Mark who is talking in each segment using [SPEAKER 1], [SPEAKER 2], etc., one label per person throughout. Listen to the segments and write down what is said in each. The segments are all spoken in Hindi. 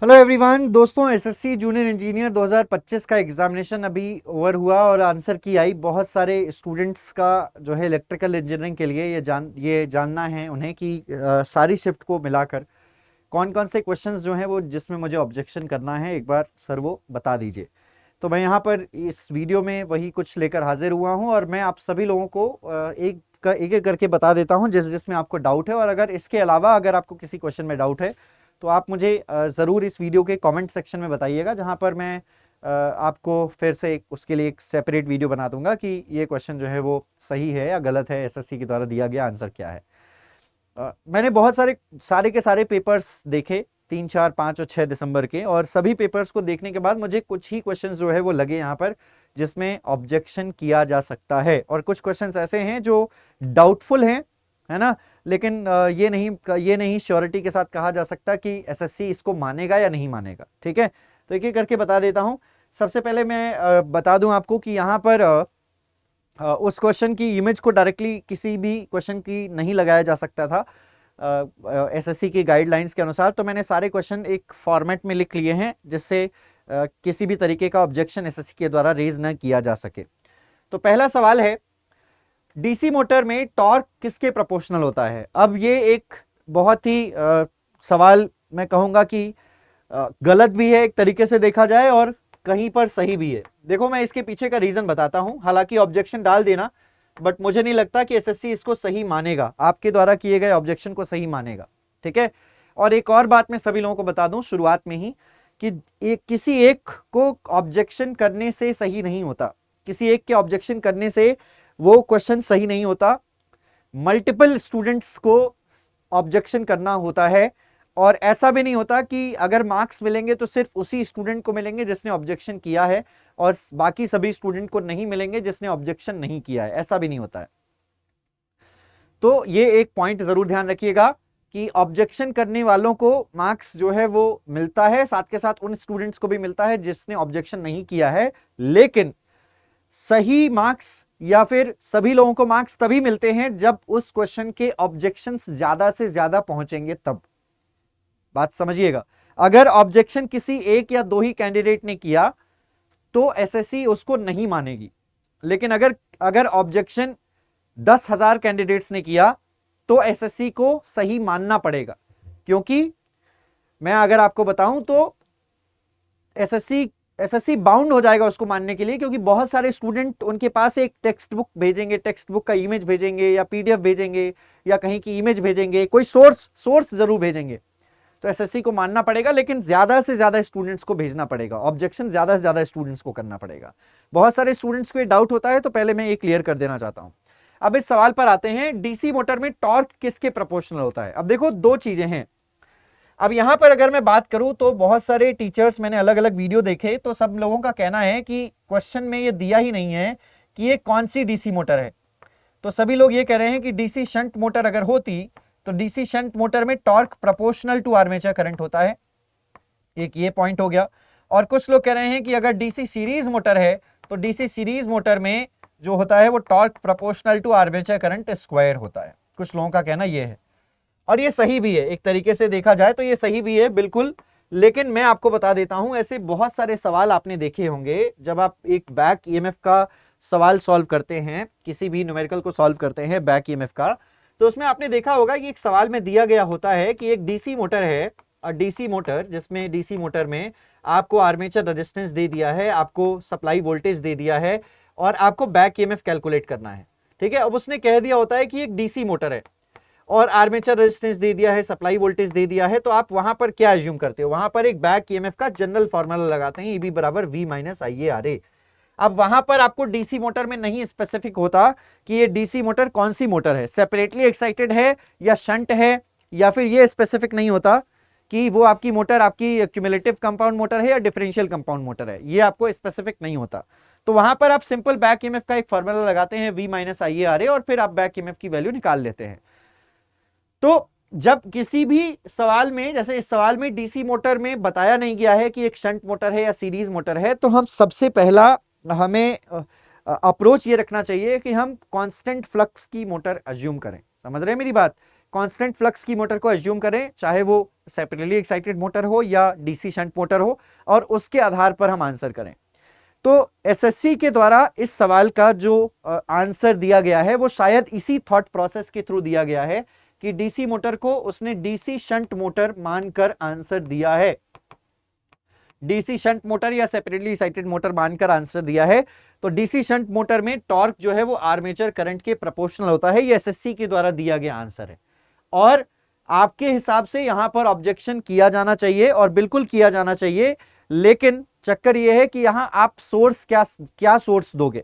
[SPEAKER 1] हेलो एवरीवन दोस्तों, एसएससी जूनियर इंजीनियर 2025 का एग्जामिनेशन अभी ओवर हुआ और आंसर की आई। बहुत सारे स्टूडेंट्स का जो है इलेक्ट्रिकल इंजीनियरिंग के लिए ये जानना है उन्हें कि सारी शिफ्ट को मिलाकर कौन कौन से क्वेश्चंस जो हैं वो जिसमें मुझे ऑब्जेक्शन करना है, एक बार सर वो बता दीजिए। तो मैं यहाँ पर इस वीडियो में वही कुछ लेकर हाजिर हुआ हूँ और मैं आप सभी लोगों को एक एक करके बता देता हूँ जिसमें आपको डाउट है। और अगर इसके अलावा अगर आपको किसी क्वेश्चन में डाउट है तो आप मुझे ज़रूर इस वीडियो के कमेंट सेक्शन में बताइएगा, जहाँ पर मैं आपको फिर से उसके लिए एक सेपरेट वीडियो बना दूंगा कि ये क्वेश्चन जो है वो सही है या गलत है, एसएससी के द्वारा दिया गया आंसर क्या है। मैंने बहुत सारे के सारे पेपर्स देखे 3, 4, 5 और 6 दिसंबर के, और सभी पेपर्स को देखने के बाद मुझे कुछ ही क्वेश्चंस जो है वो लगे यहाँ पर जिसमें ऑब्जेक्शन किया जा सकता है, और कुछ क्वेश्चंस ऐसे हैं जो डाउटफुल हैं, है ना। लेकिन ये नहीं श्योरिटी के साथ कहा जा सकता कि एसएससी इसको मानेगा या नहीं मानेगा। ठीक है, तो एक एक करके बता देता हूं। सबसे पहले मैं बता दूं आपको कि यहाँ पर उस क्वेश्चन की इमेज को डायरेक्टली किसी भी क्वेश्चन की नहीं लगाया जा सकता था एसएससी की गाइडलाइंस के अनुसार। तो मैंने सारे क्वेश्चन एक फॉर्मेट में लिख लिए हैं जिससे किसी भी तरीके का ऑब्जेक्शन एसएससी के द्वारा रेज न किया जा सके। तो पहला सवाल है, डीसी मोटर में टॉर्क किसके प्रोपोर्शनल होता है। अब ये एक बहुत ही सवाल मैं कहूंगा कि गलत भी है एक तरीके से देखा जाए और कहीं पर सही भी है। देखो, मैं इसके पीछे का रीजन बताता हूं, हालांकि ऑब्जेक्शन डाल देना, बट मुझे नहीं लगता कि एसएससी इसको सही मानेगा, आपके द्वारा किए गए ऑब्जेक्शन को सही मानेगा। ठीक है, और एक और बात मैं सभी लोगों को बता दूं शुरुआत में ही कि किसी एक को ऑब्जेक्शन करने से सही नहीं होता, किसी एक के ऑब्जेक्शन करने से वो क्वेश्चन सही नहीं होता। मल्टीपल स्टूडेंट्स को ऑब्जेक्शन करना होता है, और ऐसा भी नहीं होता कि अगर मार्क्स मिलेंगे तो सिर्फ उसी स्टूडेंट को मिलेंगे जिसने ऑब्जेक्शन किया है और बाकी सभी स्टूडेंट को नहीं मिलेंगे जिसने ऑब्जेक्शन नहीं किया है, ऐसा भी नहीं होता है। तो ये एक पॉइंट जरूर ध्यान रखिएगा कि ऑब्जेक्शन करने वालों को मार्क्स जो है वो मिलता है, साथ के साथ उन स्टूडेंट्स को भी मिलता है जिसने ऑब्जेक्शन नहीं किया है। लेकिन सही मार्क्स या फिर सभी लोगों को मार्क्स तभी मिलते हैं जब उस क्वेश्चन के ऑब्जेक्शंस ज्यादा से ज्यादा पहुंचेंगे तब। बात समझिएगा, अगर ऑब्जेक्शन किसी एक या दो ही कैंडिडेट ने किया तो एसएससी उसको नहीं मानेगी। लेकिन अगर अगर ऑब्जेक्शन 10,000 कैंडिडेट्स ने किया तो एसएससी को सही मानना पड़ेगा, क्योंकि मैं अगर आपको बताऊं तो एसएससी बाउंड हो जाएगा उसको मानने के लिए, क्योंकि बहुत सारे स्टूडेंट उनके पास एक टेक्स्ट बुक भेजेंगे, टेक्स्ट बुक का इमेज भेजेंगे या पीडीएफ भेजेंगे या कहीं की इमेज भेजेंगे, कोई सोर्स जरूर भेजेंगे। तो एसएससी को मानना पड़ेगा, लेकिन ज्यादा से ज्यादा स्टूडेंट्स को भेजना पड़ेगा, ऑब्जेक्शन ज्यादा से ज्यादा स्टूडेंट्स को करना पड़ेगा। बहुत सारे स्टूडेंट्स को ये डाउट होता है, तो पहले मैं ये क्लियर कर देना चाहता हूं। अब इस सवाल पर आते हैं, डीसी मोटर में टॉर्क किसके प्रोपोर्शनल होता है। अब देखो, दो चीजें हैं। अब यहां पर अगर मैं बात करूं तो बहुत सारे टीचर्स, मैंने अलग अलग वीडियो देखे, तो सब लोगों का कहना है कि क्वेश्चन में ये दिया ही नहीं है कि ये कौन सी डीसी मोटर है। तो सभी लोग ये कह रहे हैं कि डीसी शंट मोटर अगर होती तो डीसी शंट मोटर में torque proportional to armature current होता है, एक ये पॉइंट हो गया। और कुछ लोग कह रहे हैं कि अगर डीसी सीरीज मोटर है तो डीसी सीरीज मोटर में जो होता है वो torque proportional to armature current square होता है। कुछ लोगों का कहना ये है, और ये सही भी है, एक तरीके से देखा जाए तो ये सही भी है बिल्कुल। लेकिन मैं आपको बता देता हूं, ऐसे बहुत सारे सवाल आपने देखे होंगे जब आप एक बैक ईएमएफ का सवाल सॉल्व करते हैं, किसी भी न्यूमेरिकल को सॉल्व करते हैं बैक ईएमएफ का, तो उसमें आपने देखा होगा कि एक सवाल में दिया गया होता है कि एक डीसी मोटर है, और डीसी मोटर जिसमें डीसी मोटर में आपको आर्मेचर रेजिस्टेंस दे दिया है, आपको सप्लाई वोल्टेज दे दिया है, और आपको बैक ईएमएफ कैलकुलेट करना है। ठीक है, अब उसने कह दिया होता है कि एक डीसी मोटर है और आर्मेचर रेजिस्टेंस दे दिया है, सप्लाई वोल्टेज दे दिया है, तो आप वहां पर क्या एज्यूम करते हो, वहां पर एक बैक ईएमएफ का जनरल फॉर्मूला लगाते हैं, ईबी बराबर V minus I A R A. अब वहां पर आपको डीसी मोटर में नहीं स्पेसिफिक होता कि ये डीसी मोटर कौन सी मोटर है, सेपरेटली एक्साइटेड है या शंट है, या फिर ये स्पेसिफिक नहीं होता कि वो आपकी मोटर आपकी क्यूमुलेटिव कंपाउंड मोटर है या डिफरेंशियल कंपाउंड मोटर है, ये आपको स्पेसिफिक नहीं होता। तो वहां पर आप सिंपल बैक ईएमएफ का एक फॉर्मूला लगाते हैं, V minus I A R A, और फिर आप बैक ईएमएफ की वैल्यू निकाल लेते हैं। तो जब किसी भी सवाल में, जैसे इस सवाल में डीसी मोटर में बताया नहीं गया है कि एक शंट मोटर है या सीरीज मोटर है, तो हम सबसे पहला हमें अप्रोच ये रखना चाहिए कि हम कांस्टेंट फ्लक्स की मोटर अज्यूम करें। समझ रहे हैं मेरी बात, कांस्टेंट फ्लक्स की मोटर को एज्यूम करें, चाहे वो सेपरेटली एक्साइटेड मोटर हो या डीसी शंट मोटर हो, और उसके आधार पर हम आंसर करें। तो एसएससी के द्वारा इस सवाल का जो आंसर दिया गया है वो शायद इसी थॉट प्रोसेस के थ्रू दिया गया है कि डीसी मोटर को उसने डीसी शंट मोटर मानकर आंसर दिया है, डीसी शंट मोटर या सेपरेटली एक्साइटेड मोटर मानकर आंसर दिया है। तो डीसी शंट मोटर में टॉर्क जो है वो आर्मेचर करंट के प्रोपोर्शनल होता है, ये एसएससी के द्वारा दिया गया आंसर है। और आपके हिसाब से यहां पर ऑब्जेक्शन किया जाना चाहिए, और बिल्कुल किया जाना चाहिए, लेकिन चक्कर यह है कि यहां आप सोर्स क्या सोर्स दोगे।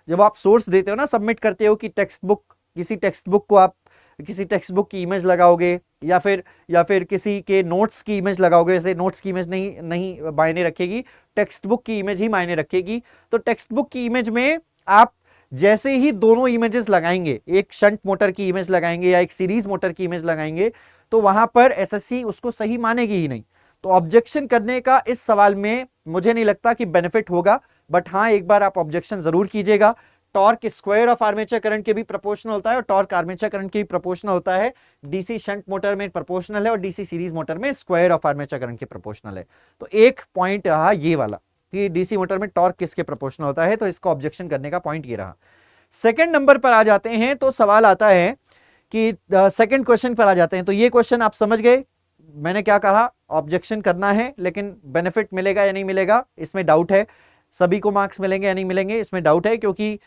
[SPEAKER 1] जब आप सोर्स देते हो ना, सबमिट करते हो कि टेक्स्ट बुक, किसी टेक्स्ट बुक को आप किसी टेक्स्ट बुक की इमेज लगाओगे या फिर किसी के नोट्स की इमेज लगाओगे, जैसे नोट्स की इमेज नहीं मायने रखेगी, टेक्स्ट बुक की इमेज ही मायने रखेगी। तो टेक्स्ट बुक की इमेज में आप जैसे ही दोनों इमेजेस लगाएंगे, एक शंट मोटर की इमेज लगाएंगे या एक सीरीज मोटर की इमेज लगाएंगे, तो वहां पर एसएससी उसको सही मानेगी ही नहीं। तो ऑब्जेक्शन करने का इस सवाल में मुझे नहीं लगता कि बेनिफिट होगा, बट हाँ, एक बार आप ऑब्जेक्शन जरूर कीजिएगा। Torque square of armature current के भी प्रोपोर्शनल होता है और टॉर्क आर्मेचर करंट के भी प्रोपोर्शनल होता है। डीसी शंट मोटर में प्रोपोर्शनल है और डीसी सीरीज मोटर में स्क्वायर ऑफ आर्मेचर करंट के प्रोपोर्शनल है। तो एक पॉइंट रहा ये वाला कि डीसी मोटर में टॉर्क किसके प्रोपोर्शनल होता है, तो इसको ऑब्जेक्शन करने का पॉइंट ये रहा। सेकंड नंबर पर आ जाते हैं, तो सवाल आता है कि सेकंड क्वेश्चन पर आ जाते हैं। तो ये क्वेश्चन आप समझ गए, मैंने क्या कहा, ऑब्जेक्शन करना है, लेकिन बेनिफिट मिलेगा या नहीं मिलेगा इसमें डाउट है, सभी को मार्क्स मिलेंगे या नहीं मिलेंगे इसमें डाउट है, क्योंकि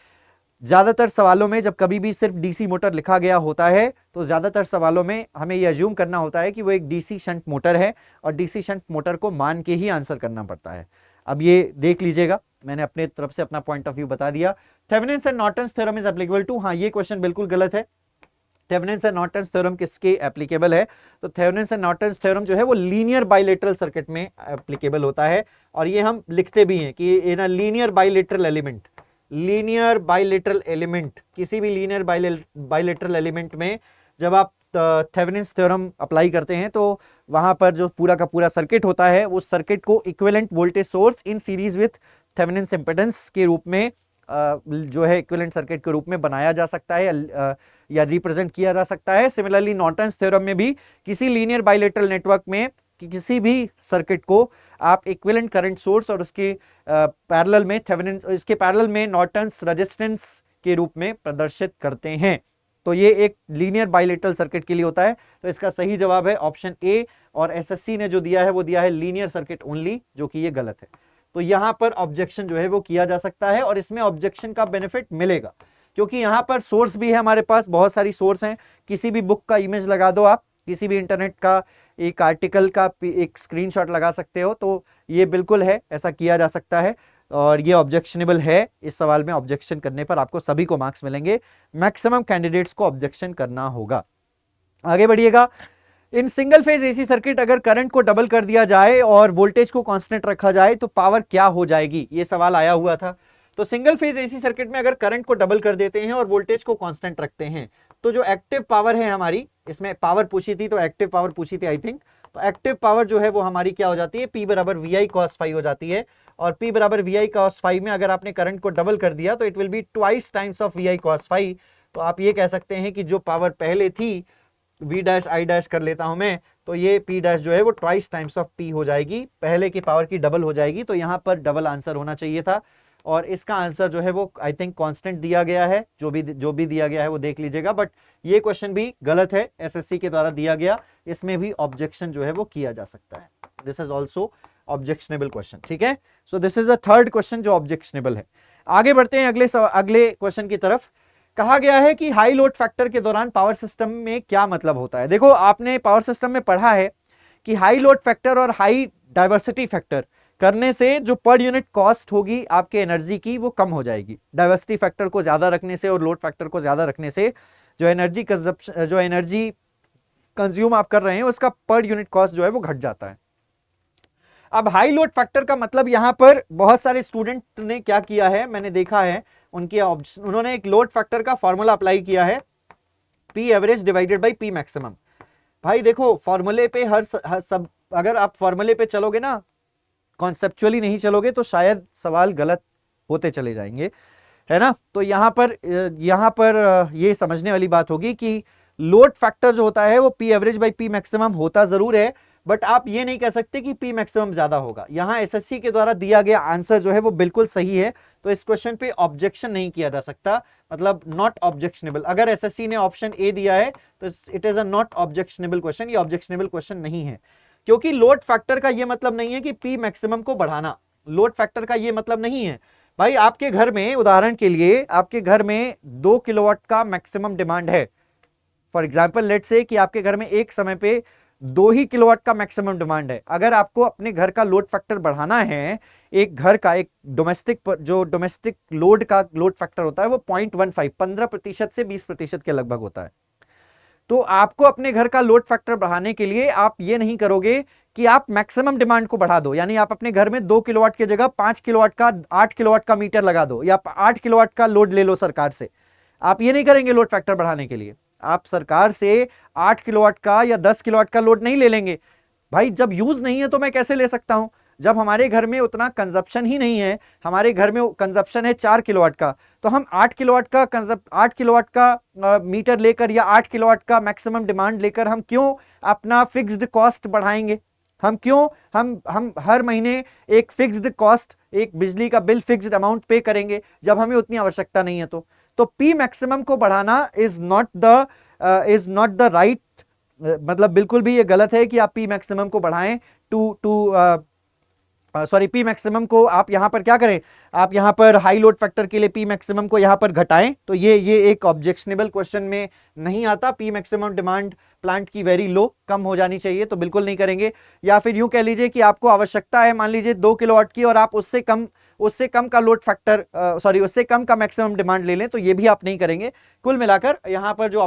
[SPEAKER 1] ज्यादातर सवालों में जब कभी भी सिर्फ डीसी मोटर लिखा गया होता है तो ज्यादातर सवालों में हमें यह अज्यूम करना होता है कि वो एक डीसी शंट मोटर है, और डीसी शंट मोटर को मान के ही आंसर करना पड़ता है। अब ये देख लीजिएगा, मैंने अपने तरफ से अपना पॉइंट ऑफ व्यू बता दिया। Thevenin's and Norton's theorem is applicable to, हाँ ये क्वेश्चन बिल्कुल गलत है। थेवेनिन्स एंड नॉर्टन्स थ्योरम किसके एप्लीकेबल है, तो थेवेनिन्स एंड नॉर्टन्स थ्योरम जो है वो लीनियर बाइलेटरल सर्किट में एप्लीकेबल होता है, और ये हम लिखते भी हैं कि in a linear bilateral element, linear bilateral element, किसी भी लीनियर बाइलेटरल एलिमेंट में जब आप थेवेनिन्स थ्योरम अप्लाई करते हैं तो वहां पर जो पूरा का पूरा सर्किट होता है उस सर्किट को equivalent voltage source in series with Thevenin's impedance के रूप में जो है इक्विवेलेंट सर्किट के रूप में बनाया जा सकता है या रिप्रेजेंट किया जा सकता है। सिमिलरली नॉर्टन्स थ्योरम में भी किसी लीनियर बाइलेटरल नेटवर्क में कि किसी भी सर्किट को आप इक्विवेलेंट करंट सोर्स और उसके पैरेलल में थेवेनिन, इसके पैरेलल में नॉर्टन्स रेजिस्टेंस के रूप में प्रदर्शित करते हैं। तो ये एक लीनियर बाइलेटरल सर्किट के लिए होता है। तो इसका सही जवाब है ऑप्शन ए, और एसएससी ने जो दिया है वो दिया है लीनियर सर्किट ओनली, जो कि ये गलत है। तो यहां पर ऑब्जेक्शन जो है वो किया जा सकता है, और इसमें ऑब्जेक्शन का बेनिफिट मिलेगा क्योंकि यहां पर सोर्स भी है, हमारे पास बहुत सारी सोर्स हैं। किसी भी बुक का इमेज लगा दो आप, किसी भी इंटरनेट का एक आर्टिकल का एक स्क्रीनशॉट लगा सकते हो, तो ये बिल्कुल है, ऐसा किया जा सकता है, और ये ऑब्जेक्शनेबल है। इस सवाल में ऑब्जेक्शन करने पर आपको सभी को मार्क्स मिलेंगे, मैक्सिमम कैंडिडेट्स को ऑब्जेक्शन करना होगा। आगे बढ़िएगा। In single phase AC circuit अगर करंट को डबल कर दिया जाए और वोल्टेज को कांस्टेंट रखा जाए तो पावर क्या हो जाएगी, ये सवाल आया हुआ था। तो सिंगल फेज एसी सर्किट में अगर करंट को डबल कर देते हैं और वोल्टेज को कांस्टेंट रखते हैं तो जो एक्टिव पावर है हमारी, इसमें पावर पूछी थी तो एक्टिव पावर पूछी थी आई थिंक, तो एक्टिव पावर जो है वो हमारी क्या हो जाती है, P बराबर VI cos phi हो जाती है। और P बराबर VI cos phi में अगर आपने करंट को डबल कर दिया तो it will be twice times of VI cos phi। तो आप ये कह सकते हैं कि जो पावर पहले थी V डैश I डैश कर लेता हूं मैं, तो ये P डैश जो है वो ट्वाइस टाइम्स ऑफ P हो जाएगी, पहले की पावर की डबल हो जाएगी। तो यहाँ पर डबल आंसर होना चाहिए था, और इसका आंसर जो है वो आई थिंक कांस्टेंट दिया गया है, जो भी दिया गया है वो देख लीजिएगा। बट ये क्वेश्चन भी गलत है, एसएससी के द्वारा दिया गया, इसमें भी ऑब्जेक्शन जो है वो किया जा सकता है। This is also objectionable question, ठीक है। So this is the third question जो ऑब्जेक्शनेबल है। आगे बढ़ते हैं अगले क्वेश्चन की तरफ। कहा गया है कि हाई लोड फैक्टर के दौरान पावर सिस्टम में क्या मतलब होता है। देखो, आपने पावर सिस्टम में पढ़ा है कि हाई लोड फैक्टर और हाई डाइवर्सिटी फैक्टर करने से जो पर यूनिट कॉस्ट होगी आपके एनर्जी की वो कम हो जाएगी। डाइवर्सिटी फैक्टर को ज्यादा रखने से और लोड फैक्टर को ज्यादा रखने से जो एनर्जी कंज्यूम आप कर रहे हैं उसका पर यूनिट कॉस्ट जो है वो घट जाता है। अब हाई लोड फैक्टर का मतलब यहां पर बहुत सारे स्टूडेंट ने क्या किया है, मैंने देखा है उन्होंने एक लोड फैक्टर का फॉर्मूला अप्लाई किया है, P average divided by P maximum. भाई देखो, फॉर्मूले पे हर सब अगर आप फॉर्मूले पे चलोगे ना, कॉन्सेप्चुअली नहीं चलोगे तो शायद सवाल गलत होते चले जाएंगे, है ना। तो यहां पर ये समझने वाली बात होगी कि लोड फैक्टर जो होता है वो P average by P maximum होता जरूर है, बट आप ये नहीं कह सकते कि पी मैक्सिमम ज्यादा होगा। यहां एसएससी के द्वारा दिया गया आंसर जो है वो बिल्कुल सही है, तो इस क्वेश्चन पे ऑब्जेक्शन नहीं किया जा सकता, मतलब नॉट ऑब्जेक्शनेबल। अगर एसएससी ने ऑप्शन ए दिया है तो it is a not objectionable question, ये ऑब्जेक्शनेबल क्वेश्चन नहीं है, क्योंकि लोड फैक्टर का ये मतलब नहीं है कि पी मैक्सिमम को बढ़ाना। लोड फैक्टर का ये मतलब नहीं है भाई। आपके घर में, उदाहरण के लिए आपके घर में 2 किलोवाट का मैक्सिमम डिमांड है, फॉर एग्जाम्पल लेट्स से कि आपके घर में एक समय पे 2 ही किलोवाट का मैक्सिमम डिमांड है। अगर आपको अपने घर का लोड फैक्टर बढ़ाना है, एक घर का एक डोमेस्टिक लोड का लोड फैक्टर होता है वो 0.15 15% से 20% के लगभग होता है। तो आपको अपने घर का लोड फैक्टर बढ़ाने के लिए आप ये नहीं करोगे कि आप मैक्सिमम डिमांड को बढ़ा दो, यानी आप अपने घर में 2 किलोवाट की जगह 5 किलोवाट का 8 किलोवाट का मीटर लगा दो या 8 किलोवाट का लोड ले लो सरकार से। आप ये नहीं करेंगे लोड फैक्टर बढ़ाने के लिए। आप सरकार से 8 किलोवाट का या 10 किलोवाट का लोड नहीं ले लेंगे भाई। जब यूज नहीं है तो मैं कैसे ले सकता हूं? जब हमारे घर में उतना कंजप्शन ही नहीं है, हमारे घर में कंजप्शन है 4 किलोवाट का, तो हम 8 किलोवाट का मीटर लेकर या 8 किलोवाट का मैक्सिमम डिमांड लेकर हम क्यों अपना फिक्स्ड कॉस्ट बढ़ाएंगे? हम क्यों हम हर महीने एक फिक्स्ड कॉस्ट, एक बिजली का बिल फिक्स्ड अमाउंट पे करेंगे जब हमें उतनी आवश्यकता नहीं है? तो पी मैक्सिमम को बढ़ाना इज नॉट द राइट, मतलब बिल्कुल भी ये गलत है कि आप पी मैक्सिमम को बढ़ाएं पी मैक्सिमम को आप यहां पर क्या करें, आप यहां पर हाई लोड फैक्टर के लिए पी मैक्सिमम को यहां पर घटाएं, तो ये एक ऑब्जेक्शनेबल क्वेश्चन में नहीं आता। पी मैक्सिमम डिमांड प्लांट की वेरी लो, कम हो जानी चाहिए, तो बिल्कुल नहीं करेंगे। या फिर यूं कह लीजिए कि आपको आवश्यकता है मान लीजिए 2 किलोवाट की और आप उससे कम का लोड फैक्टर उससे कम का मैक्सिमम डिमांड ले लें, तो ये भी आप नहीं करेंगे। कुल मिलाकर यहां पर जो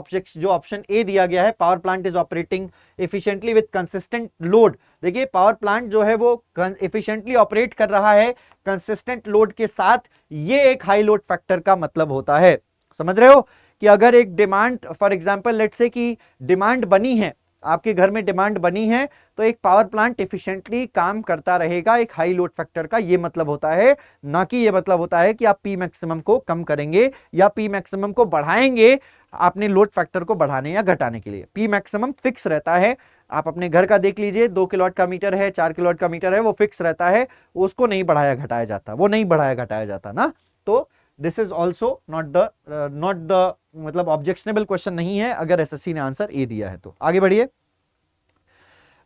[SPEAKER 1] ऑप्शन ए दिया गया है, power plant is operating efficiently with consistent load, देखिए पावर प्लांट जो है वो एफिशिएंटली ऑपरेट कर रहा है कंसिस्टेंट लोड के साथ, ये एक हाई लोड फैक्टर का मतलब होता है। समझ रहे हो कि अगर एक demand, for example let's say कि डिमांड बनी है, आपके घर में डिमांड बनी है, तो एक पावर प्लांट एफिशिएंटली काम करता रहेगा एक हाई लोड फैक्टर का ये मतलब होता है, ना कि ये मतलब होता है कि आप पी मैक्सिमम को कम करेंगे या पी मैक्सिमम को बढ़ाएंगे अपने लोड फैक्टर को बढ़ाने या घटाने के लिए। पी मैक्सिमम फिक्स रहता है। आप अपने घर का देख लीजिए, 2 किलोवाट का मीटर है, 4 किलोवाट का मीटर है, वो फिक्स रहता है, उसको नहीं बढ़ाया घटाया जाता, वो नहीं बढ़ाया घटाया जाता ना। तो this is also not the मतलब ऑब्जेक्शनेबल क्वेश्चन नहीं है अगर एसएससी ने आंसर ए दिया है तो। आगे बढ़िए।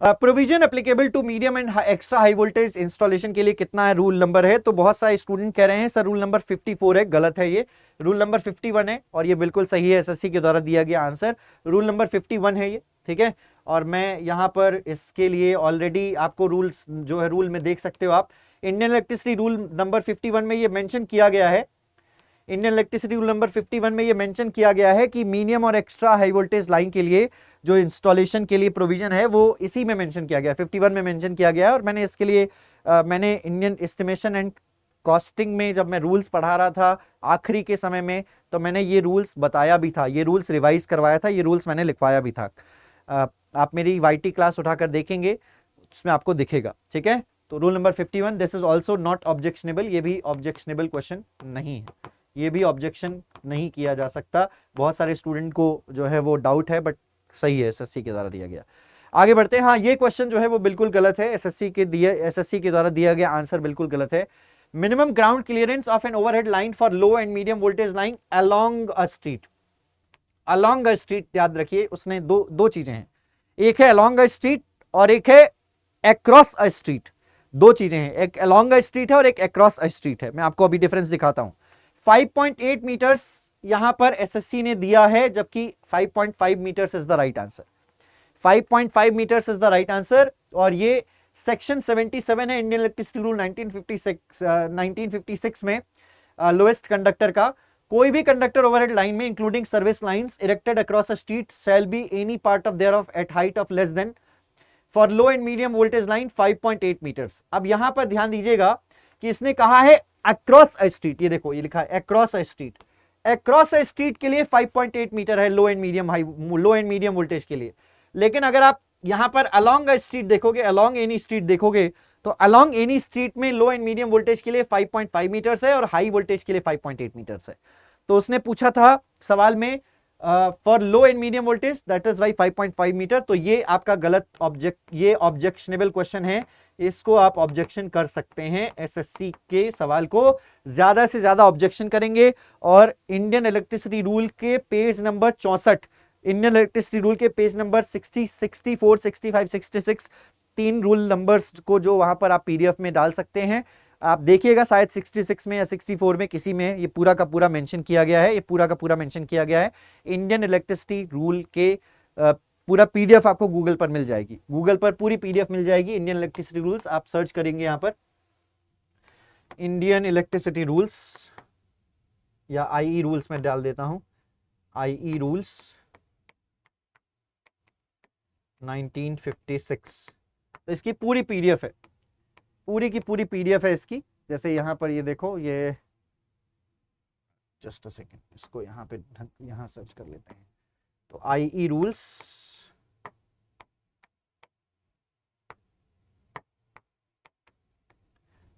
[SPEAKER 1] Provision applicable to medium and extra high voltage installation के लिए कितना है, रूल नंबर है? तो बहुत सारे स्टूडेंट कह रहे हैं सर रूल नंबर 54 है, गलत है, ये रूल नंबर 51 है और ये बिल्कुल सही है, एसएससी के द्वारा दिया गया आंसर रूल नंबर 51 है ये, ठीक है। और मैं यहां पर इसके लिए ऑलरेडी आपको रूल्स जो है रूल में देख सकते हो आप, इंडियन इलेक्ट्रिसिटी रूल नंबर 51 में ये मेंशन किया गया है, इंडियन इलेक्ट्रिसिटी रूल नंबर 51 में ये मेंशन किया गया है कि मीडियम और एक्स्ट्रा हाई वोल्टेज लाइन के लिए जो इंस्टॉलेशन के लिए प्रोविजन है वो इसी में मेंशन किया गया है, 51 में मेंशन किया गया है। और मैंने इसके लिए मैंने इंडियन एस्टिमेशन एंड कॉस्टिंग में जब मैं रूल्स पढ़ा रहा था आखिरी के समय में, तो मैंने ये रूल्स बताया भी था, ये रूल्स रिवाइज करवाया था, ये रूल्स मैंने लिखवाया भी था। आप मेरी वाईटी क्लास उठाकर देखेंगे, उसमें आपको दिखेगा, ठीक है। तो rule number 51, this is also not objectionable, ये भी ऑब्जेक्शनेबल क्वेश्चन नहीं है, ये भी ऑब्जेक्शन नहीं किया जा सकता। बहुत सारे स्टूडेंट को जो है वो डाउट है, बट सही है, एसएससी के द्वारा दिया गया। आगे बढ़ते हैं। हाँ, ये क्वेश्चन जो है वो बिल्कुल गलत है, एसएससी के द्वारा दिया गया आंसर बिल्कुल गलत है। Minimum ground clearance of an overhead line for low and medium voltage line along a street, along a street, याद रखिए उसने दो चीजें हैं, एक है अलोंग अ स्ट्रीट और एक है अक्रॉस अ स्ट्रीट, दो चीजें हैं, एक अलोंग अ स्ट्रीट है और एक अक्रॉस अ स्ट्रीट है। मैं आपको अभी डिफरेंस दिखाता हूं। 5.8 मीटर्स यहां पर एसएससी ने दिया है, जबकि 5.5 metres is the right answer, 5.5 metres is the right answer. और ये सेक्शन 77 है इंडियन इलेक्ट्रिसिटी रूल 1956 में, लोएस्ट कंडक्टर का, कोई भी कंडक्टर ओवरहेड लाइन में including service lines erected across a street shall be any part of thereof at height of less than for low and medium voltage line 5.8 metres. अब यहां पर ध्यान दीजिएगा कि इसने कहा है अक्रॉस अ स्ट्रीट, ये देखो ये लिखा है across a street, across a street के लिए 5.8 मीटर है लो एंड मीडियम वोल्टेज के लिए। लेकिन अगर आप यहां पर अलोंग अ स्ट्रीट देखोगे, अलोंग एनी स्ट्रीट देखोगे, तो अलोंग एनी स्ट्रीट में लो एंड मीडियम वोल्टेज के लिए 5.5 मीटर्स है और हाई वोल्टेज के लिए 5.8 मीटर्स है। तो उसने पूछा था सवाल में for low and medium voltage that is why 5.5 metre. तो ये आपका गलत ये ऑब्जेक्शनेबल क्वेश्चन है, इसको आप ऑब्जेक्शन कर सकते हैं। एसएससी के सवाल को ज्यादा से ज्यादा ऑब्जेक्शन करेंगे। और इंडियन इलेक्ट्रिसिटी रूल के page number 64, Indian electricity rule के पेज नंबर 60, 64, 65, 66, 3 रूल नंबर्स को जो वहां पर आप पीडीएफ में डाल सकते हैं, आप देखिएगा शायद 66 में या 64 में किसी में ये पूरा का पूरा मेंशन किया गया है, ये पूरा का पूरा मेंशन किया गया है। इंडियन इलेक्ट्रिसिटी रूल के पूरा पीडीएफ आपको गूगल पर मिल जाएगी, गूगल पर पूरी पीडीएफ मिल जाएगी। इंडियन इलेक्ट्रिसिटी रूल्स आप सर्च करेंगे यहां पर, इंडियन इलेक्ट्रिसिटी रूल्स या आईई रूल्स में डाल देता हूं, आईई रूल्स 1956। तो इसकी पूरी पीडीएफ है, पूरी की पूरी पीडीएफ है इसकी। जैसे यहां पर ये देखो, ये जस्ट अ सेकेंड, इसको यहां पे यहां सर्च कर लेते हैं। तो आईई रूल्स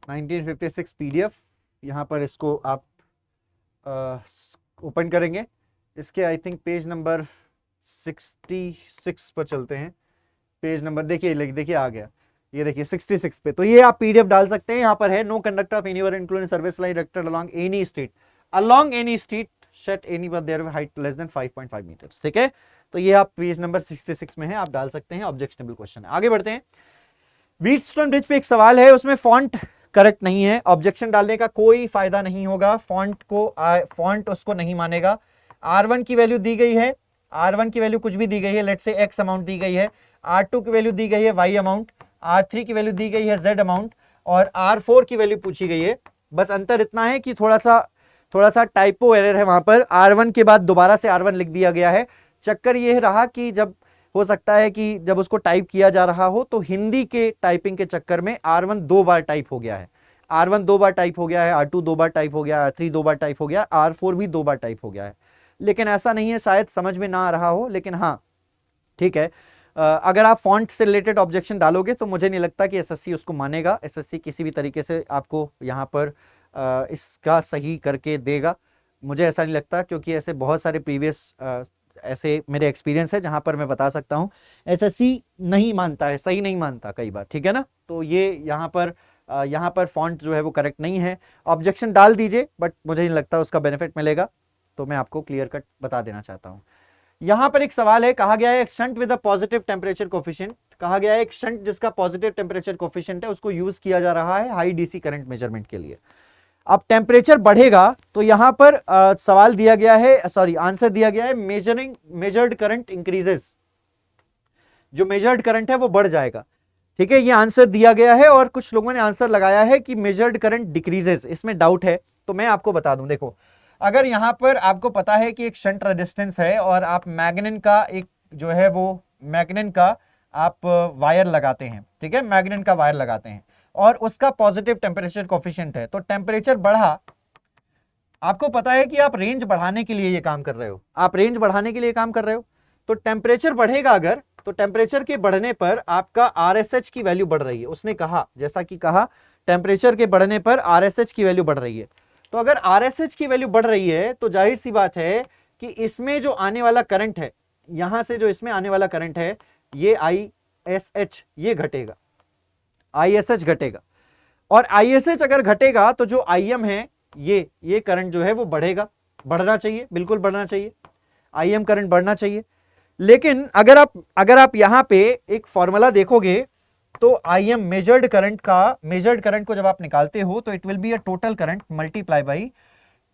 [SPEAKER 1] 1956 पीडीएफ, यहां पर इसको आप ओपन करेंगे। इसके आई थिंक पेज नंबर 66 पर चलते हैं। पेज नंबर देखिए, देखिए आ गया, ये देखिए 66 पे। तो ये आप पीडीएफ डाल सकते हैं। यहाँ पर है no conductor of anywhere including service line erected along any street shall anywhere their height less than 5.5 metre. ठीक है, तो ये आप पेज नंबर 66 में है, आप डाल सकते हैं। ऑब्जेक्शनेबल क्वेश्चन है। आगे बढ़ते हैं। व्हीटस्टोन ब्रिज पे एक सवाल है, उसमें फॉन्ट करेक्ट नहीं है, ऑब्जेक्शन डालने का कोई फायदा नहीं होगा, फॉन्ट उसको नहीं मानेगा। R1 की वैल्यू दी गई है, R1 की वैल्यू कुछ भी दी गई है, लेट्स से X अमाउंट दी गई है। R2 की वैल्यू दी गई है Y अमाउंट, R3 की वैल्यू दी गई है Z अमाउंट, और R4 की वैल्यू पूछी गई है। बस अंतर इतना है कि थोड़ा सा टाइपो एरर है वहां पर, R1 के बाद दोबारा से R1 लिख दिया गया है। चक्कर ये रहा कि जब हो सकता है कि जब उसको टाइप किया जा रहा हो तो हिंदी के टाइपिंग के चक्कर में R1 2 बार टाइप हो गया है, R1 2 बार टाइप हो गया है, R2 2 बार टाइप हो गया, R3 2 बार टाइप हो गया, R4 भी 2 बार टाइप हो गया है। लेकिन ऐसा नहीं है, शायद समझ में ना आ रहा हो, लेकिन हाँ ठीक है। अगर आप फॉन्ट से रिलेटेड ऑब्जेक्शन डालोगे तो मुझे नहीं लगता कि एसएससी उसको मानेगा। एसएससी किसी भी तरीके से आपको यहाँ पर इसका सही करके देगा, मुझे ऐसा नहीं लगता, क्योंकि ऐसे बहुत सारे प्रीवियस ऐसे मेरे एक्सपीरियंस है जहां पर मैं बता सकता हूं एसएससी नहीं मानता है, सही नहीं मानता कई बार। ठीक है ना, तो ये यहाँ पर फॉन्ट जो है वो करेक्ट नहीं है। ऑब्जेक्शन डाल दीजिए, बट मुझे नहीं लगता उसका बेनिफिट मिलेगा, तो मैं आपको क्लियर कट बता देना चाहता हूं। यहां पर एक सवाल है, कहा गया है एक shunt with a positive temperature coefficient, कहा गया है एक शंट जिसका पॉजिटिव टेम्परेचर कोफिशिएंट है उसको यूज किया जा रहा है हाई डीसी करंट मेजरमेंट के लिए। अब टेम्परेचर बढ़ेगा तो यहां पर सवाल दिया गया है, सॉरी आंसर दिया गया है मेजर्ड करंट इंक्रीजेस, जो मेजर्ड करंट है वो बढ़ जाएगा। ठीक है, ये आंसर दिया गया है, और कुछ लोगों ने आंसर लगाया है कि मेजर्ड करंट डिक्रीजेस, इसमें डाउट है। तो मैं आपको बता दूं, देखो अगर यहां पर आपको पता है कि एक शंट रेजिस्टेंस है और आप मैग्नेन का एक जो है वो मैग्नेन का आप वायर लगाते हैं, ठीक है, मैग्नेन का वायर लगाते हैं और उसका पॉजिटिव टेम्परेचर कोफिशिएंट है, तो टेम्परेचर बढ़ा, आपको पता है कि आप रेंज बढ़ाने के लिए ये काम कर रहे हो, आप रेंज बढ़ाने के लिए काम कर रहे हो, तो टेम्परेचर बढ़ेगा अगर, तो टेम्परेचर के बढ़ने पर आपका RSH की वैल्यू बढ़ रही है। उसने कहा, जैसा कि कहा, टेम्परेचर के बढ़ने पर RSH की वैल्यू बढ़ रही है। तो अगर RSH की वैल्यू बढ़ रही है तो जाहिर सी बात है कि इसमें जो आने वाला करंट है, यहां से जो इसमें आने वाला करंट है, ये ISH ये घटेगा, ISH घटेगा, और ISH अगर घटेगा तो जो IM है ये करंट जो है वो बढ़ेगा, बढ़ना चाहिए, बिल्कुल बढ़ना चाहिए, IM करंट बढ़ना चाहिए। लेकिन अगर आप यहां पे एक फॉर्मूला देखोगे तो IM मेजर्ड करंट को जब आप निकालते हो तो it will be a total current multiply by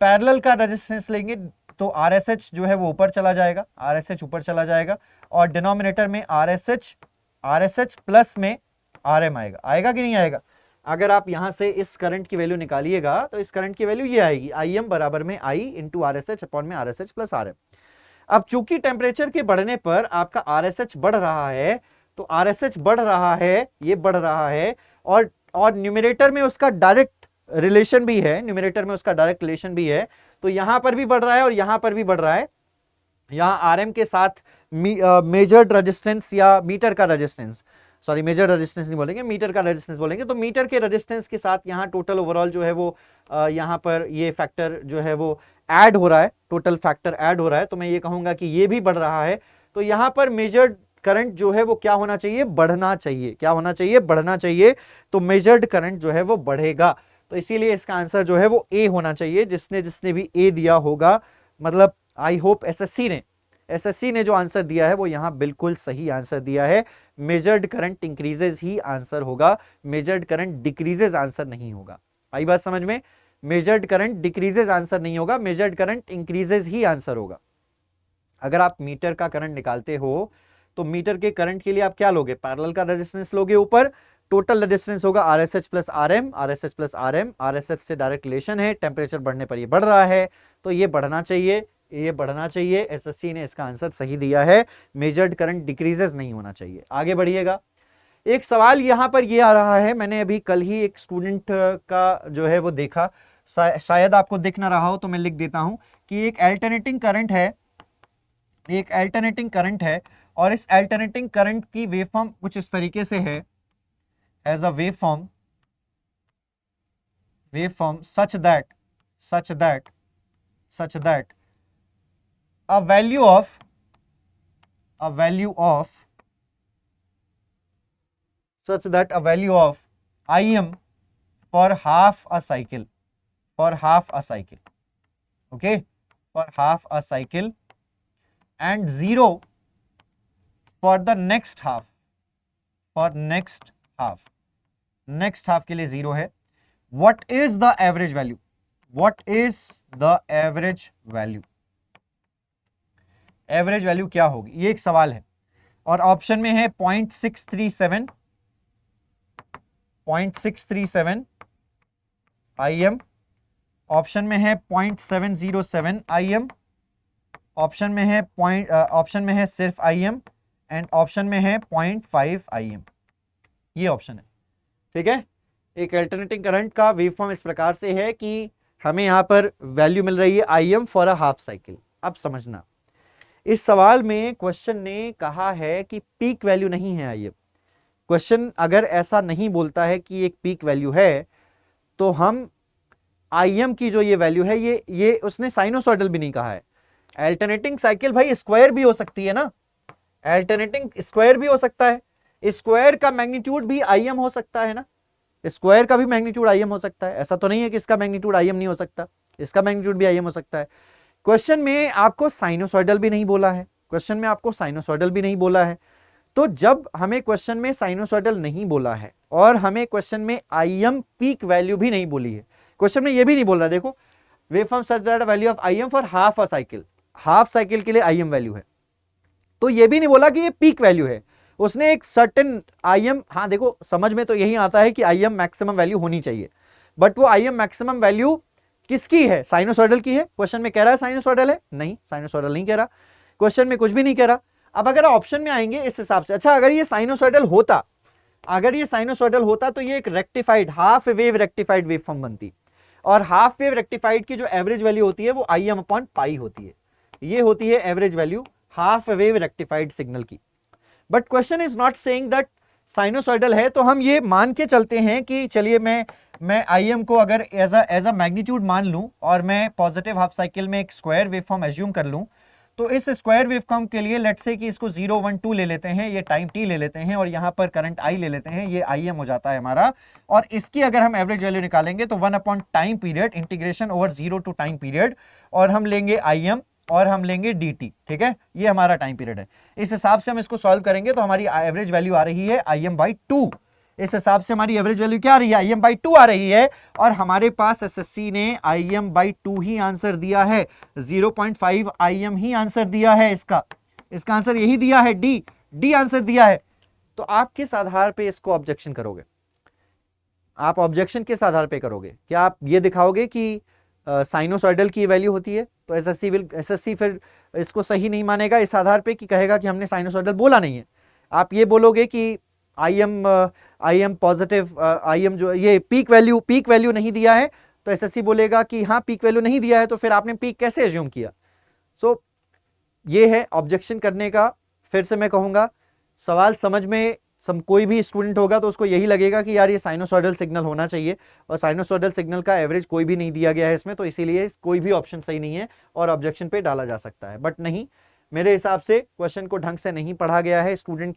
[SPEAKER 1] parallel का रेजिस्टेंस लेंगे तो RSH जो है वो ऊपर चला जाएगा, RSH ऊपर चला जाएगा, और डिनोमिनेटर में RSH प्लस में RM आएगा कि नहीं आएगा। अगर आप यहां से इस करंट की वैल्यू निकालिएगा तो इस करंट की वैल्यू ये आएगी, IM बराबर में I इंटू RSH अपॉन में RSH प्लस RM। अब चूंकि टेम्परेचर के बढ़ने पर आपका RSH बढ़ रहा है, तो RSH बढ़ रहा है, ये बढ़ रहा है, और न्यूमरेटर में उसका डायरेक्ट रिलेशन भी है, तो यहां पर भी बढ़ रहा है और यहां पर भी बढ़ रहा है। यहां RM के साथ मेजर्ड रेजिस्टेंस या मीटर का रेजिस्टेंस, सॉरी मेजर रेजिस्टेंस नहीं बोलेंगे, मीटर का रेजिस्टेंस बोलेंगे। तो मीटर के रेजिस्टेंस के साथ यहाँ टोटल ओवरऑल जो है वो यहाँ पर ये फैक्टर जो है वो ऐड हो रहा है, टोटल फैक्टर ऐड हो रहा है, तो मैं ये कहूंगा कि ये भी बढ़ रहा है। तो यहाँ पर मेजर्ड करंट जो है वो क्या होना चाहिए, बढ़ना चाहिए। क्या होना चाहिए, बढ़ना चाहिए। तो मेजर्ड करंट जो है वो बढ़ेगा। तो इसीलिए इसका आंसर जो है वो ए होना चाहिए। जिसने भी ए दिया होगा, मतलब आई होप एसएससी ने जो आंसर दिया है वो यहां बिल्कुल सही आंसर दिया है। मेजर्ड करंट इंक्रीजेज ही आंसर होगा, मेजर्ड करंट डिक्रीजेज आंसर नहीं होगा। आई बात समझ में? मेजर्ड करंट डिक्रीजेज आंसर नहीं होगा, मेजर्ड करंट इंक्रीजेज ही आंसर होगा। अगर आप मीटर का करंट निकालते हो तो मीटर के करंट के लिए आप क्या लोगे, पैरेलल का रेजिस्टेंस लोगे ऊपर, टोटल रेजिस्टेंस होगा RSH plus RM, RSH plus RM, RSH से डायरेक्ट रिलेशन है, टेम्परेचर बढ़ने पर ये बढ़ रहा है, तो ये बढ़ना चाहिए, ये बढ़ना चाहिए। एसएससी ने इसका आंसर सही दिया है, मेजर्ड करंट डिक्रीजेस नहीं होना चाहिए। आगे बढ़िएगा। एक सवाल यहां पर ये आ रहा है, मैंने अभी कल ही एक स्टूडेंट का जो है वो देखा, शायद आपको दिख ना रहा हो तो मैं लिख देता हूं कि एक अल्टरनेटिंग करंट है, एक अल्टरनेटिंग करंट है, और इस अल्टरनेटिंग करंट की वेवफॉर्म कुछ इस तरीके से है, as a waveform such that a value of Im for half a cycle, okay, for half a cycle, and 0 for the next half, next half के लिए 0 है। What is the average value? Average value क्या होगी, ये एक सवाल है। और ऑप्शन में है 0.637 IM, ऑप्शन में है 0.707 IM, ऑप्शन में है सिर्फ IM, एंड ऑप्शन में है 0.5 IM। ये ऑप्शन है, ठीक है। एक अल्टरनेटिंग करंट का वेवफॉर्म इस प्रकार से है कि हमें यहां पर वैल्यू मिल रही है IM for a half cycle. अब समझना, इस सवाल में क्वेश्चन ने कहा है कि पीक वैल्यू नहीं है IM। क्वेश्चन अगर ऐसा नहीं बोलता है कि एक पीक वैल्यू है, तो हम IM की जो ये वैल्यू है, ये उसने साइनोसॉइडल भी नहीं कहा है। अल्टरनेटिंग साइकिल भाई स्क्वायर भी हो सकती है ना, अल्टरनेटिंग स्क्वायर भी हो सकता है, स्क्वायर का मैग्नीट्यूड भी IM हो सकता है ना, स्क्वायर का भी मैग्नीट्यूड IM हो सकता है। ऐसा तो नहीं है कि इसका मैग्नीट्यूड IM नहीं हो सकता, इसका मैग्नीट्यूड भी IM हो सकता है। क्वेश्चन में आपको साइनोसॉइडल भी नहीं बोला है, तो जब हमें क्वेश्चन में साइनोसॉइडल नहीं बोला है और हमें क्वेश्चन में IM पीक वैल्यू भी नहीं बोली है, क्वेश्चन में ये भी नहीं बोल रहा, देखो waveform such that value of IM for half a cycle, half cycle के लिए IM वैल्यू है, तो ये भी नहीं बोला कि ये पीक वैल्यू है। उसने एक सर्टेन IM, हाँ देखो समझ में तो यही आता है कि IM मैक्सिमम वैल्यू होनी चाहिए, बट वो IM मैक्सिमम वैल्यू किसकी है, साइनोसॉइडल की है। क्वेश्चन में कह रहा है साइनोसॉइडल है, नहीं साइनोसॉइडल नहीं कह रहा, क्वेश्चन में कुछ भी नहीं कह रहा। अब अगर ऑप्शन में आएंगे इस हिसाब से, अच्छा अगर ये साइनोसॉइडल होता, तो ये एक rectified, half wave rectified waveform बनती, और हाफ वेव रेक्टिफाइड की जो एवरेज वैल्यू होती है वो IM अपॉन पाई होती है, ये होती है average value half wave rectified signal की। But question is not saying that sinusoidal है, तो हम ये मान के चलते हैं कि चलिए मैं IM को अगर एज अ मैग्नीट्यूड मान लूं और मैं पॉजिटिव हाफ साइकिल में एक स्क्वायर वेवफॉर्म एज्यूम कर लूं, तो इस स्क्वायर वेवफॉर्म के लिए लेट्स से कि इसको 0, 1, 2 ले लेते हैं, ये टाइम t ले लेते हैं, और यहाँ पर करंट I ले लेते हैं, ये IM हो जाता है हमारा। और इसकी अगर हम एवरेज वैल्यू निकालेंगे तो 1 upon time period, integration over 0 to time period, और हम लेंगे IM और हम लेंगे dt, ठीक है, ये हमारा टाइम पीरियड है। इस हिसाब से हम इसको सॉल्व करेंगे तो हमारी एवरेज वैल्यू आ रही है IM/2। इस हिसाब से हमारी एवरेज वैल्यू क्या आ रही है, IM/2 आ रही है, और हमारे पास एसएससी ने IM/2 ही आंसर दिया है, 0.5 IM ही आंसर दिया है, इसका आंसर यही दिया है, डी आंसर दिया है। तो आप किस आधार पे इसको ऑब्जेक्शन करोगे, आप ऑब्जेक्शन किस आधार पे करोगे? क्या आप ये दिखाओगे कि साइनोसॉइडल की वैल्यू होती है, तो एसएससी फिर इसको सही नहीं मानेगा इस आधार पे कि कहेगा कि हमने साइनोसॉइडल बोला नहीं है। आप ये बोलोगे कि IM पॉजिटिव, IM जो ये पीक वैल्यू नहीं दिया है, तो एसएससी बोलेगा कि हाँ पीक वैल्यू नहीं दिया है, तो फिर आपने पीक कैसे एज्यूम किया। ये है ऑब्जेक्शन करने का। फिर से मैं कहूंगा, सवाल समझ में कोई भी स्टूडेंट होगा तो उसको यही लगेगा कि यार ये साइनोसॉइडल सिग्नल होना चाहिए, और साइनोसॉइडल सिग्नल का एवरेज कोई भी नहीं दिया गया है इसमें, तो इसीलिए कोई भी ऑप्शन सही नहीं है और ऑब्जेक्शन पे डाला जा सकता है। बट नहीं, मेरे हिसाब से क्वेश्चन को ढंग से नहीं पढ़ा गया है स्टूडेंट्स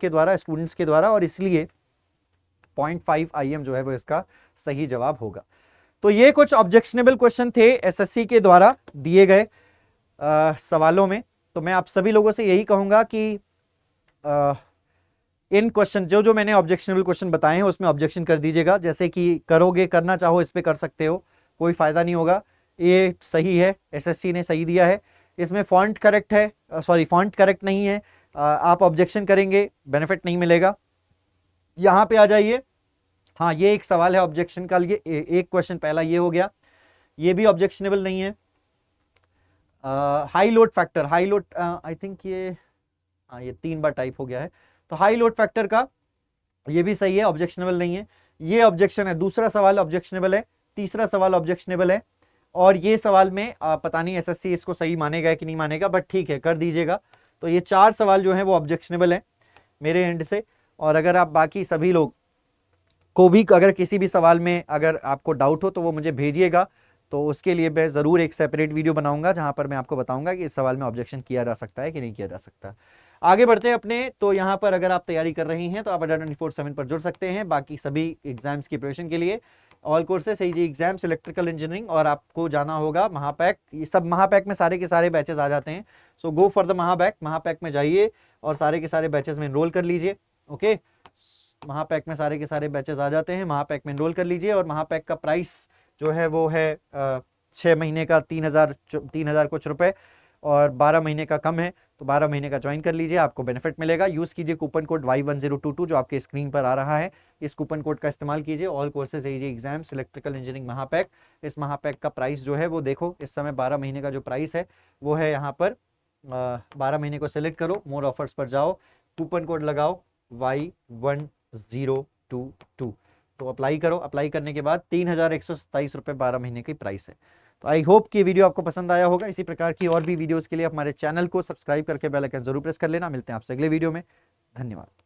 [SPEAKER 1] के द्वारा, और इसलिए 0.5 IM जो है वो इसका सही जवाब होगा। तो ये कुछ ऑब्जेक्शनेबल क्वेश्चन थे एसएससी के द्वारा दिए गए सवालों में। तो मैं आप सभी लोगों से यही कहूंगा कि इन क्वेश्चन जो मैंने ऑब्जेक्शनेबल क्वेश्चन बताए हैं उसमें ऑब्जेक्शन कर दीजिएगा। जैसे कि करना चाहो इस पे कर सकते हो, कोई फायदा नहीं होगा, ये सही है, एसएससी ने सही दिया है। इसमें फॉन्ट करेक्ट है, फॉन्ट करेक्ट नहीं है, आप ऑब्जेक्शन करेंगे बेनिफिट नहीं मिलेगा। यहां पे आ जाइए, हाँ ये एक सवाल है ऑब्जेक्शन का, ये एक क्वेश्चन पहला ये हो गया, ये भी ऑब्जेक्शनेबल नहीं है। High load factor, high load I think ये 3 बार टाइप हो गया है, तो हाई लोड फैक्टर का ये भी सही है, ऑब्जेक्शनेबल नहीं है। ये ऑब्जेक्शन है, दूसरा सवाल ऑब्जेक्शनेबल है, तीसरा सवाल ऑब्जेक्शनेबल है, और ये सवाल में पता नहीं एसएससी इसको सही मानेगा कि नहीं मानेगा, बट ठीक है कर दीजिएगा। तो ये 4 सवाल जो है वो ऑब्जेक्शनेबल है मेरे एंड से। और अगर आप बाकी सभी लोग को भी अगर किसी भी सवाल में अगर आपको डाउट हो तो वो मुझे भेजिएगा, तो उसके लिए मैं ज़रूर एक सेपरेट वीडियो बनाऊंगा जहां पर मैं आपको बताऊंगा कि इस सवाल में ऑब्जेक्शन किया जा सकता है कि नहीं किया जा सकता। आगे बढ़ते हैं अपने, तो यहाँ पर अगर आप तैयारी कर रही हैं तो आप अड्डा 24/7 पर जुड़ सकते हैं बाकी सभी एग्जाम्स की प्रिपरेशन के लिए। All courses AG exams, electrical engineering, और आपको जाना होगा महापैक। ये सब महापैक में सारे के सारे बैचेस आ जाते हैं, सो गो फॉर द महापैक में जाइए और सारे के सारे बैचेस में एनरोल कर लीजिए। ओके, महापैक में सारे के सारे बैचेस आ जाते हैं, महापैक में एनरोल कर लीजिए। और महापैक का प्राइस जो है वो है 6 महीने का 3000 कुछ रुपए, और 12 महीने का कम है, तो 12 महीने का ज्वाइन कर लीजिए, आपको बेनिफिट मिलेगा। यूज़ कीजिए कूपन कोड Y1022 जो आपके स्क्रीन पर आ रहा है, इस कूपन कोड का इस्तेमाल कीजिए। All courses AG exams, electrical engineering Mahapack. इस महापैक का प्राइस जो है वो देखो, इस समय 12 महीने का जो प्राइस है वो है यहाँ पर 12 महीने को सिलेक्ट करो, मोर ऑफर्स पर जाओ, कूपन कोड लगाओ Y1022, तो अप्लाई करो। अप्लाई करने के बाद 3127 रुपये 12 महीने की प्राइस है। तो आई होप कि ये वीडियो आपको पसंद आया होगा। इसी प्रकार की और भी वीडियोस के लिए हमारे चैनल को सब्सक्राइब करके बेल आइकन जरूर प्रेस कर लेना। मिलते हैं आपसे अगले वीडियो में, धन्यवाद।